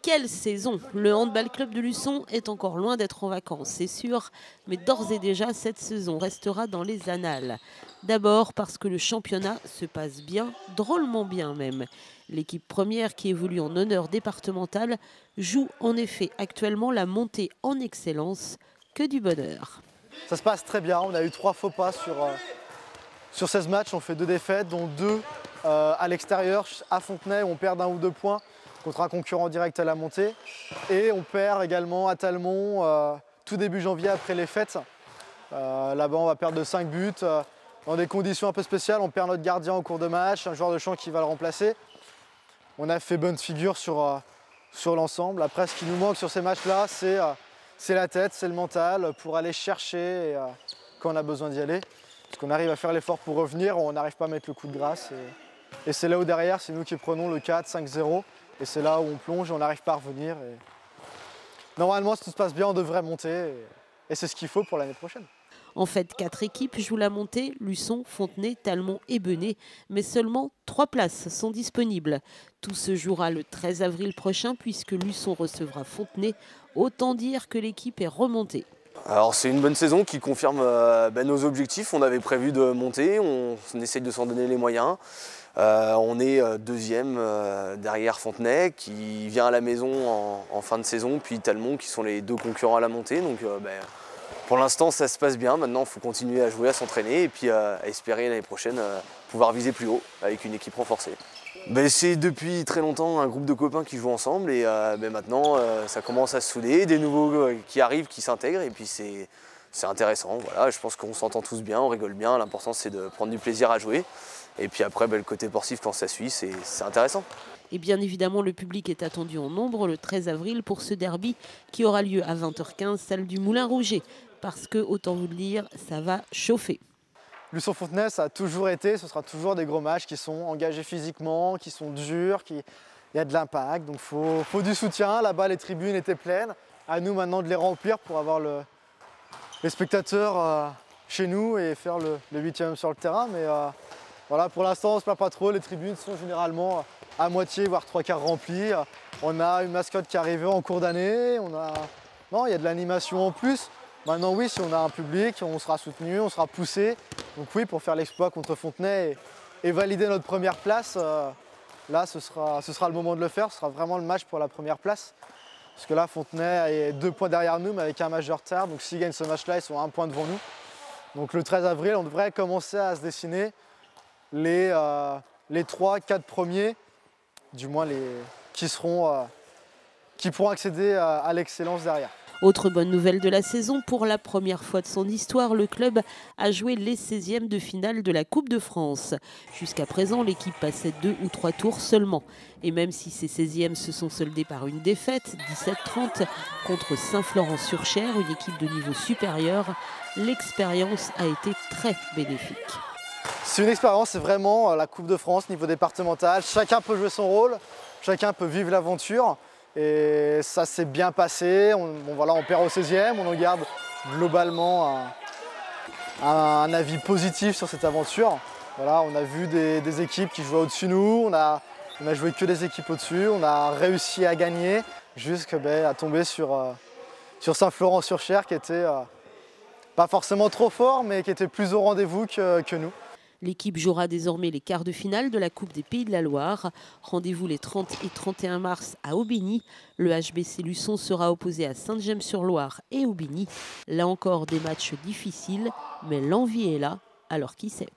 Quelle saison! Le handball club de Luçon est encore loin d'être en vacances, c'est sûr, mais d'ores et déjà, cette saison restera dans les annales. D'abord parce que le championnat se passe bien, drôlement bien même. L'équipe première, qui évolue en honneur départemental, joue en effet actuellement la montée en excellence. Que du bonheur! Ça se passe très bien, on a eu 3 faux pas sur 16 matchs, on fait 2 défaites, dont 2 à l'extérieur, à Fontenay, où on perd d'1 ou 2 points contre un concurrent direct à la montée. Et on perd également à Talmont, tout début janvier après les fêtes. Là-bas, on va perdre de 5 buts, dans des conditions un peu spéciales. On perd notre gardien au cours de match, un joueur de champ qui va le remplacer. On a fait bonne figure sur l'ensemble. Après, ce qui nous manque sur ces matchs-là, c'est la tête, c'est le mental, pour aller chercher quand on a besoin d'y aller. Parce qu'on arrive à faire l'effort pour revenir, on n'arrive pas à mettre le coup de grâce. Et c'est là où derrière, c'est nous qui prenons le 4-5-0. Et c'est là où on plonge et on n'arrive pas à revenir. Et normalement, si tout se passe bien, on devrait monter. Et c'est ce qu'il faut pour l'année prochaine. En fait, 4 équipes jouent la montée, Luçon, Fontenay, Talmont et Benay. Mais seulement 3 places sont disponibles. Tout se jouera le 13 avril prochain puisque Luçon recevra Fontenay. Autant dire que l'équipe est remontée. Alors c'est une bonne saison qui confirme nos objectifs. On avait prévu de monter, on essaye de s'en donner les moyens. On est deuxième derrière Fontenay qui vient à la maison en fin de saison, puis Talmont qui sont les 2 concurrents à la montée. Donc pour l'instant ça se passe bien, maintenant il faut continuer à jouer, à s'entraîner et puis à espérer l'année prochaine pouvoir viser plus haut avec une équipe renforcée. C'est depuis très longtemps un groupe de copains qui jouent ensemble et maintenant ça commence à se souder, des nouveaux qui arrivent, qui s'intègrent et puis c'est intéressant. Voilà, je pense qu'on s'entend tous bien, on rigole bien, l'important c'est de prendre du plaisir à jouer et puis après le côté sportif quand ça suit, c'est intéressant. Et bien évidemment, le public est attendu en nombre le 13 avril pour ce derby qui aura lieu à 20h15, salle du Moulin Rouget. Parce que, autant vous le dire, ça va chauffer. Luçon-Fontenay, ça a toujours été, ce sera toujours des gros matchs qui sont engagés physiquement, qui sont durs, il y a de l'impact. Donc il faut du soutien. Là-bas, les tribunes étaient pleines. À nous maintenant de les remplir pour avoir les spectateurs chez nous et faire le 8e sur le terrain. Mais voilà, pour l'instant, on ne se plaint pas trop. Les tribunes sont généralement à moitié, voire 3/4 remplies. On a une mascotte qui est arrivée en cours d'année. Il y a de l'animation en plus. Maintenant, oui, si on a un public, on sera soutenu, on sera poussé. Donc oui, pour faire l'exploit contre Fontenay et valider notre première place, là, ce sera le moment de le faire. Ce sera vraiment le match pour la première place. Parce que là, Fontenay est 2 points derrière nous, mais avec un match de retard. Donc s'ils gagnent ce match-là, ils sont 1 point devant nous. Donc le 13 avril, on devrait commencer à se dessiner les 3-4 premiers, du moins qui pourront accéder à l'excellence derrière. Autre bonne nouvelle de la saison, pour la première fois de son histoire, le club a joué les 16e de finale de la Coupe de France. Jusqu'à présent, l'équipe passait 2 ou 3 tours seulement. Et même si ces 16e se sont soldés par une défaite, 17-30, contre Saint-Florent-sur-Cher, une équipe de niveau supérieur, l'expérience a été très bénéfique. C'est une expérience, c'est vraiment la Coupe de France niveau départemental. Chacun peut jouer son rôle, chacun peut vivre l'aventure. Et ça s'est bien passé, on perd au 16e, on en garde globalement un avis positif sur cette aventure. Voilà, on a vu des équipes qui jouaient au-dessus de nous, on a joué que des équipes au-dessus, on a réussi à gagner jusqu'à tomber sur Saint-Florent-sur-Cher qui était pas forcément trop fort mais qui était plus au rendez-vous que nous. L'équipe jouera désormais les quarts de finale de la Coupe des Pays de la Loire. Rendez-vous les 30 et 31 mars à Aubigny. Le HBC Luçon sera opposé à Saint-James-sur-Loire et Aubigny. Là encore des matchs difficiles, mais l'envie est là, alors qui sait?